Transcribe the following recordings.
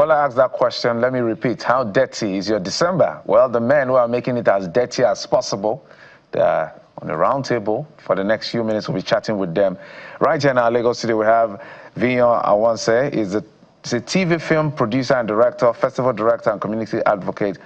caller asked that question. Let me repeat. How dirty is your December? Well, the men who are making it as dirty as possible, they're on the round table. For the next few minutes, we'll be chatting with them. Right here in our Lagos City, we have Viyon Awhanse. He's a TV film producer and director, festival director and community advocate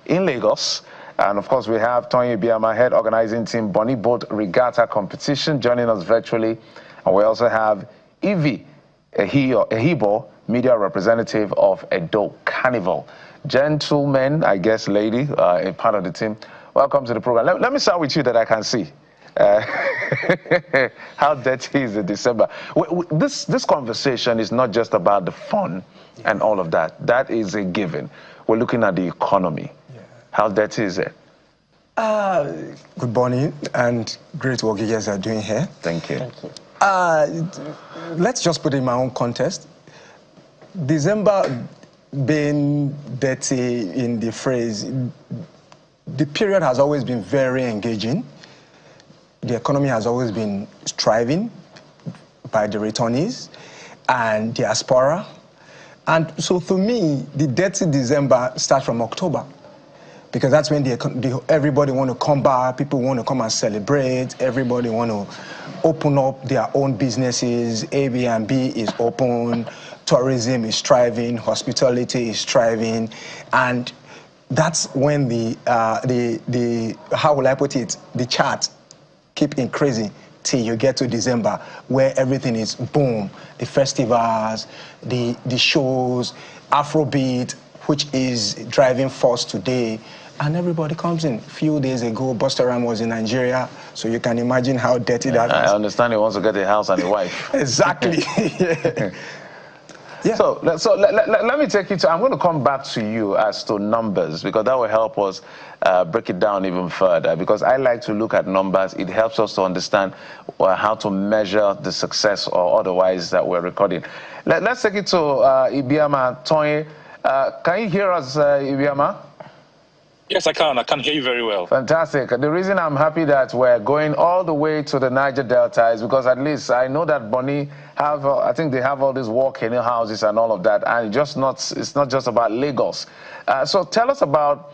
in Lagos. And of course, we have Tonye Biama, head organizing team, Bonny Boat Regatta Competition, joining us virtually. And we also have Evie Ehibo, media representative of Edo Carnival. Gentlemen, I guess, lady, a part of the team, welcome to the program. Let me start with you that I can see. How dirty is the December? This conversation is not just about the fun and all of that. That is a given. We're looking at the economy. Yeah. How dirty is it? Good morning and great work you guys are doing here. Thank you. Thank you. Let's just put it in my own context. December being dirty in the phrase, the period has always been very engaging. The economy has always been thriving by the returnees and diaspora. And so for me, the dirty December starts from October, because that's when everybody want to come back, people want to come and celebrate, everybody want to open up their own businesses, Airbnb is open, tourism is thriving, hospitality is thriving, and that's when how will I put it, the chart keep increasing till you get to December, where everything is boom. The festivals, the shows, Afrobeat, which is driving force today, and everybody comes in. A few days ago, Busta Rhymes was in Nigeria, so you can imagine how dirty that is. I understand he wants to get a house and a wife. Exactly. Yeah. So let me take you to, I'm going to come back to you as to numbers, because that will help us break it down even further, because I like to look at numbers. It helps us to understand how to measure the success or otherwise that we're recording. Let's take it to Ibiama. Tonye, can you hear us, Ibiama? Yes, I can. I can hear you very well. Fantastic. The reason I'm happy that we're going all the way to the Niger Delta is because at least I know that Bonny have, I think they have all these walk-in houses and all of that, and it's not just about Lagos. So tell us about,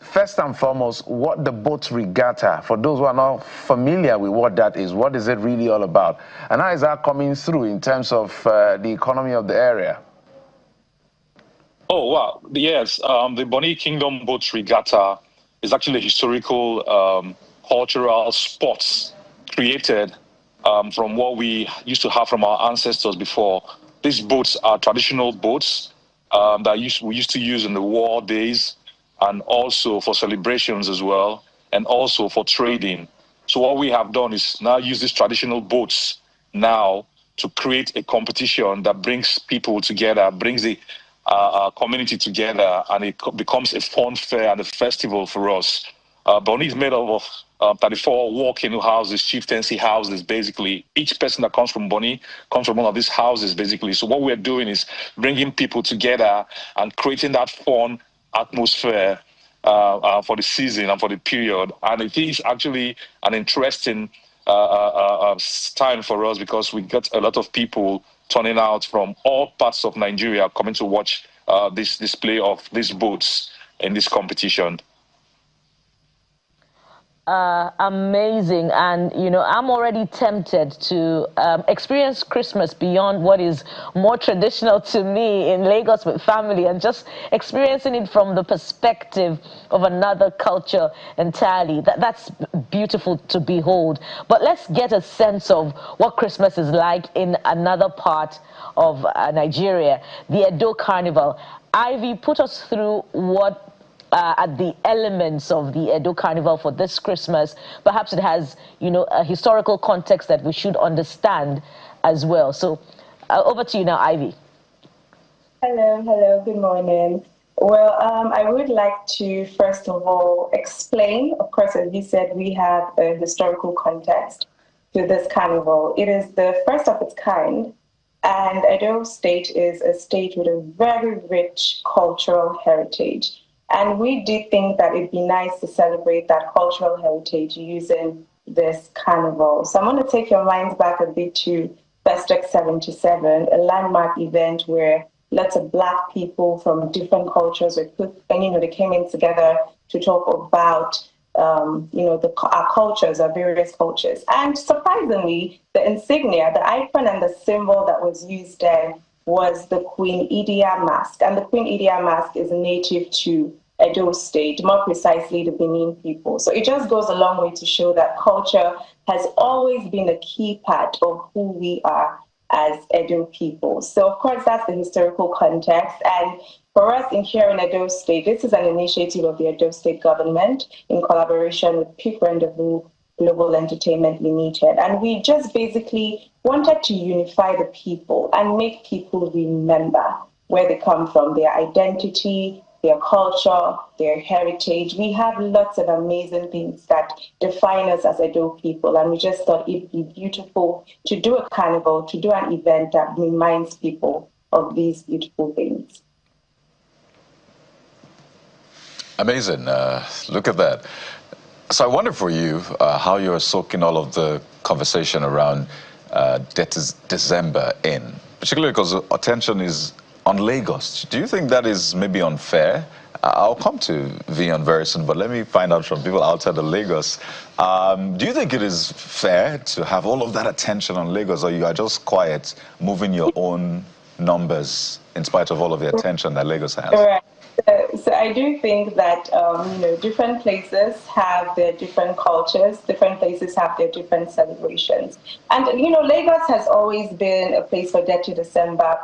first and foremost, what the boat regatta, for those who are not familiar with what that is, what is it really all about? And how is that coming through in terms of the economy of the area? Oh, wow. Yes, the Bonny Kingdom Boat Regatta is actually a historical cultural sports created from what we used to have from our ancestors before. These boats are traditional boats that we used to use in the war days, and also for celebrations as well, and also for trading. So what we have done is now use these traditional boats now to create a competition that brings people together, brings the community together, and it becomes a fun fair and a festival for us. Bonny is made up of 34 walk-in houses, chieftaincy houses, basically. Each person that comes from Bonny comes from one of these houses, basically. So what we're doing is bringing people together and creating that fun atmosphere for the season and for the period. And it is actually an interesting time for us, because we got a lot of people turning out from all parts of Nigeria coming to watch this display of these boats in this competition. Amazing. And, you know, I'm already tempted to experience Christmas beyond what is more traditional to me in Lagos with family, and just experiencing it from the perspective of another culture entirely. That's beautiful to behold. But let's get a sense of what Christmas is like in another part of Nigeria, the Edo Carnival. Ivy, put us through what at the elements of the Edo Carnival for this Christmas. Perhaps it has, you know, a historical context that we should understand as well. So over to you now, Ivy. Hello, good morning. Well, I would like to first of all explain, of course, as you said, we have a historical context to this carnival. It is the first of its kind, and Edo State is a state with a very rich cultural heritage. And we did think that it'd be nice to celebrate that cultural heritage using this carnival. So I'm going to take your minds back a bit to Festec 77, a landmark event where lots of Black people from different cultures were put, and they came in together to talk about our cultures, our various cultures. And surprisingly, the insignia, the icon and the symbol that was used then was the Queen Idia mask. And the Queen Idia mask is native to Edo State, more precisely the Benin people. So it just goes a long way to show that culture has always been a key part of who we are as Edo people. So of course, that's the historical context. And for us here in Edo State, this is an initiative of the Edo State government in collaboration with Peak Rendezvous Global Entertainment Limited. And we just basically wanted to unify the people and make people remember where they come from, their identity, their culture, their heritage. We have lots of amazing things that define us as Edo people, and we just thought it'd be beautiful to do a carnival, to do an event that reminds people of these beautiful things. Amazing. Look at that. So I wonder for you how you're soaking all of the conversation around Detty December in, particularly because attention is on Lagos. Do you think that is maybe unfair? I'll come to Viyon very soon, but let me find out from people outside of Lagos. Do you think it is fair to have all of that attention on Lagos, or you are just quiet, moving your own numbers in spite of all of the attention that Lagos has? Right. So I do think that different places have their different cultures, different places have their different celebrations. And Lagos has always been a place for Detty December,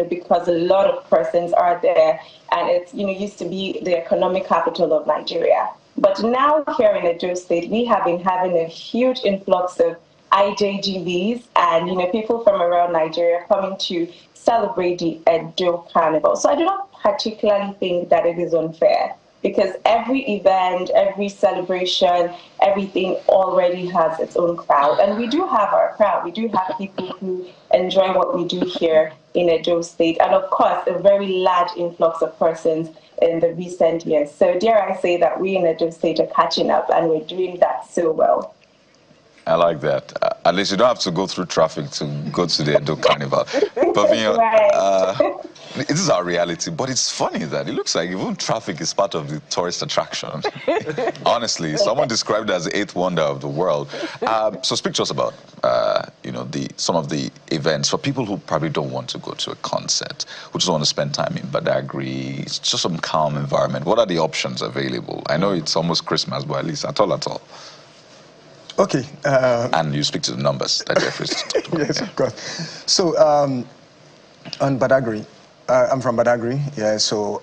because a lot of persons are there, and it's used to be the economic capital of Nigeria. But now here in Edo State, we have been having a huge influx of IJGBs and people from around Nigeria coming to celebrate the Edo Carnival. So I do not particularly think that it is unfair, because every event, every celebration, everything already has its own crowd. And we do have our crowd. We do have people who enjoy what we do here in Edo State. And of course, a very large influx of persons in the recent years. So dare I say that we in Edo State are catching up, and we're doing that so well. I like that. At least you don't have to go through traffic to go to the Edo Carnival. But this is our reality. But it's funny that it looks like even traffic is part of the tourist attraction. Honestly, someone described it as the 8th wonder of the world. So speak to us about some of the events for people who probably don't want to go to a concert, who just want to spend time in Badagry. It's just some calm environment. What are the options available? I know it's almost Christmas, but at least at all. Okay. And you speak to the numbers that Jeffrey's talked about. Yes, of course. So on Badagry, I'm from Badagry, yeah. So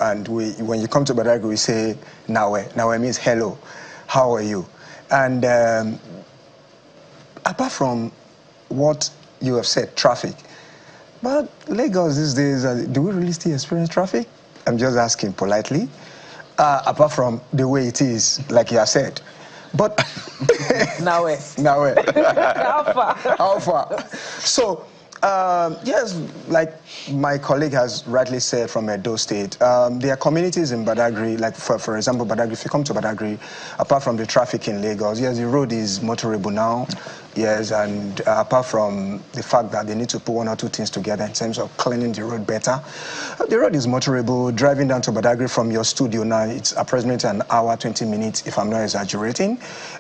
when you come to Badagry, we say Nawe. Nawe means hello. How are you? And apart from what you have said, traffic. But Lagos these days, do we really still experience traffic? I'm just asking politely. Apart from the way it is, like you have said. But Now how far? So yes, like my colleague has rightly said from Edo State, there are communities in Badagry, like for example, Badagry. If you come to Badagry, apart from the traffic in Lagos, yes, the road is motorable now. Yes, and apart from the fact that they need to put one or two things together in terms of cleaning the road better, the road is motorable. Driving down to Badagry from your studio now, it's approximately an hour, 20 minutes, if I'm not exaggerating,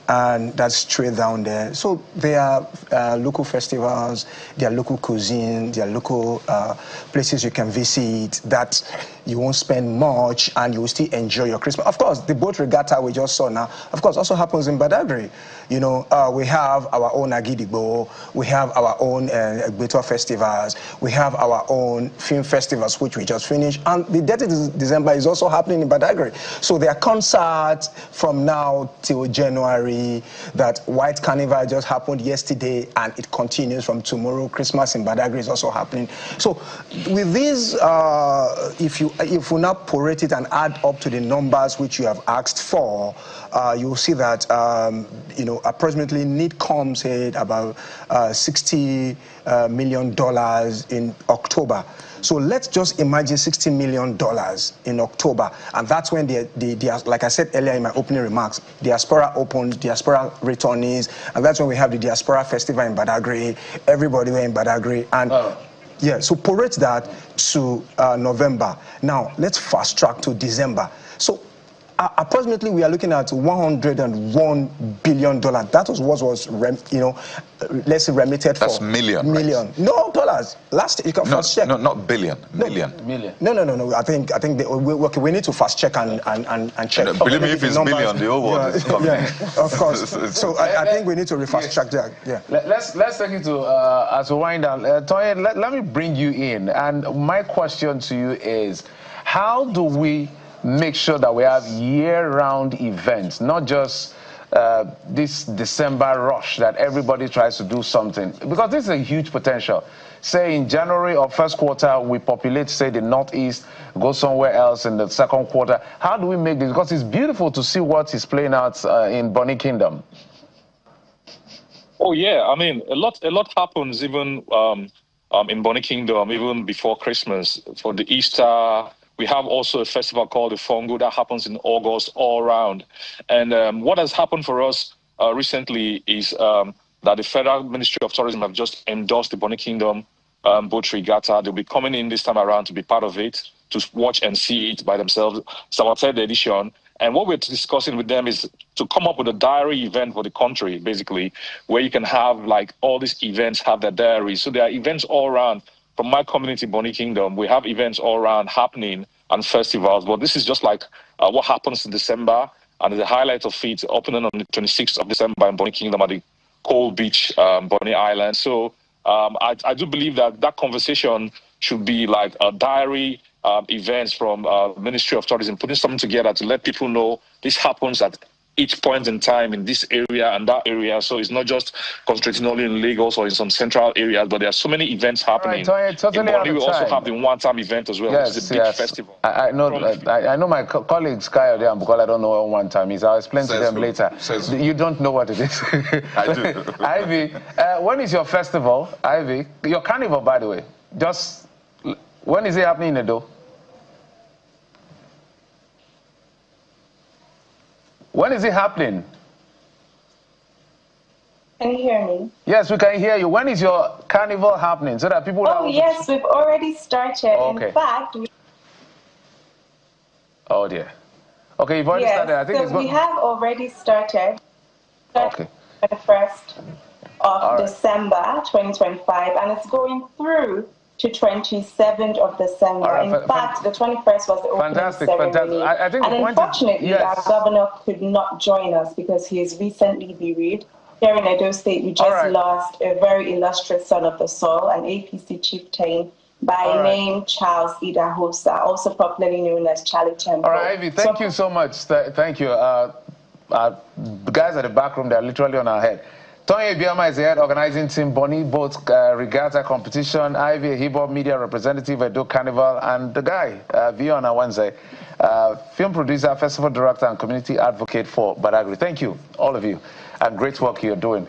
and that's straight down there. So there are local festivals, there are local cuisine, there are local places you can visit that you won't spend much and you will still enjoy your Christmas. Of course, the boat regatta we just saw now, of course, also happens in Badagry. We have our own Agidigbo, we have our own Mikùthò festivals, we have our own film festivals, which we just finished, and the Detty December is also happening in Badagry. So there are concerts from now till January. That White Carnival just happened yesterday, and it continues from tomorrow. Christmas in Badagry is also happening. So with these, if we now prorate it and add up to the numbers which you have asked for, you'll see that approximately NIDCOM said about $60 million in October. So let's just imagine $60 million in October, and that's when like I said earlier in my opening remarks, diaspora opened, diaspora returnees, and that's when we have the diaspora festival in Badagry. Everybody were in Badagry, and Yeah, so prorate that to November. Now, let's fast track to December. So approximately, we are looking at $101 billion. That was what was, let's say remitted for. That's million. Million. Right? No, dollars. Last, you can fast check. No, not billion. Million. Million. No. I think we need to fast check and check. No, believe me, if it's billion, the whole world is coming. Yeah, of course. So I think we need to fast track that. Yeah. Let's take it to as we wind down. Toye, let me bring you in, and my question to you is, how do we make sure that we have year-round events, not just this December rush that everybody tries to do something? Because this is a huge potential. Say in January or first quarter, we populate, say, the Northeast, go somewhere else in the second quarter. How do we make this? Because it's beautiful to see what is playing out in Bonny Kingdom. Oh, yeah. I mean, a lot happens even in Bonny Kingdom, even before Christmas. For the Easter, we have also a festival called the Fongo that happens in August all around. And what has happened for us recently is that the Federal Ministry of Tourism have just endorsed the Bonny Kingdom boat regatta. They'll be coming in this time around to be part of it, to watch and see it by themselves. It's our third edition. And what we're discussing with them is to come up with a diary event for the country, basically, where you can have like all these events have their diaries. So there are events all around. From my community, Bonny Kingdom, we have events all around happening and festivals. But this is just like what happens in December. And the highlight of it, opening on the 26th of December in Bonny Kingdom at the Coal Beach, Bonny Island. So I do believe that conversation should be like a diary events from Ministry of Tourism, putting something together to let people know this happens at each point in time in this area and that area. So it's not just concentrating only in Lagos or in some central areas, but there are so many events happening. Right, totally in Bonny, we also have the one-time event as well, which is a big festival. I know my colleagues, Kayode and Bukola, don't know what one time is. I'll explain to them later. You don't know what it is. I do. Ivy, when is your festival, Ivy? Your carnival, by the way. Just, when is it happening in Edo? When is it happening? Can you hear me? Yes, we can hear you. When is your carnival happening? So that people... Oh, yes, we've already started. Okay. In fact... Oh, dear. Okay, you've already started. I think so we have already started. Okay. The 1st of December 2025, and it's going through to 27th of December. In fact, the 21st was the opening ceremony. I think and unfortunately, our governor could not join us because he is recently bereaved. Here in Edo State, we just lost a very illustrious son of the soil, an APC chieftain by name Charles Idahosa, also popularly known as Charlie Temple. All right, Ivy, thank you so much. Thank you. The guys at the back room, they're literally on our head. Toye Biama is the head organizing team Bonny Boat Regatta Competition, Ivy, Hip-Hop Media Representative, Edo Carnival, and the guy, Viyon Awhanse, film producer, festival director, and community advocate for Badagry. Thank you, all of you, and great work you're doing.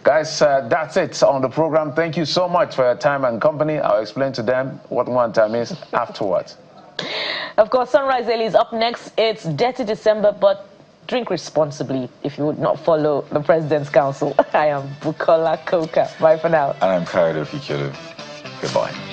Guys, that's it on the program. Thank you so much for your time and company. I'll explain to them what one time is afterwards. Of course, Sunrise Daily is up next. It's Detty December, but drink responsibly if you would not follow the President's Council. I am Bukola Koka. Bye for now. And I'm Kayode Fikele. Goodbye.